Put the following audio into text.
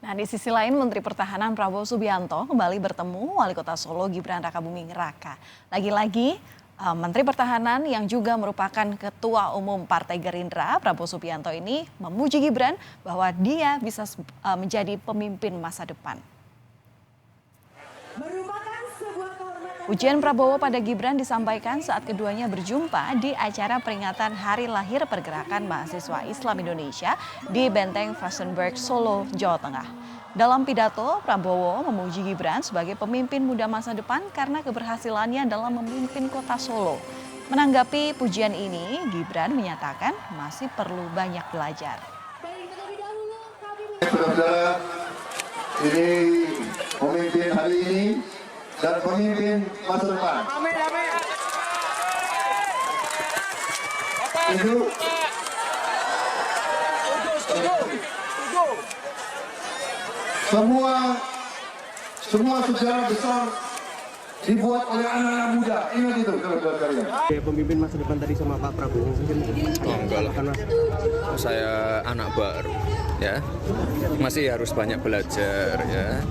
Nah, di sisi lain, Menteri Pertahanan Prabowo Subianto kembali bertemu Wali Kota Solo Gibran Rakabuming Raka. Lagi-lagi, Menteri Pertahanan yang juga merupakan Ketua Umum Partai Gerindra, Prabowo Subianto ini memuji Gibran bahwa dia bisa menjadi pemimpin masa depan. Pujian Prabowo pada Gibran disampaikan saat keduanya berjumpa di acara peringatan Hari Lahir Pergerakan Mahasiswa Islam Indonesia di Benteng Fassenberg, Solo, Jawa Tengah. Dalam pidato, Prabowo memuji Gibran sebagai pemimpin muda masa depan karena keberhasilannya dalam memimpin kota Solo. Menanggapi pujian ini, Gibran menyatakan masih perlu banyak belajar. Saudara, ini pemimpin hari ini dan pemimpin masa depan. Itu semua sejarah besar dibuat oleh anak-anak muda. Ingat itu, saudara-saudara. Pemimpin masa depan tadi sama Pak Prabowo mungkin. Oh, enggak lah. Saya anak baru, ya. Masih harus banyak belajar, ya.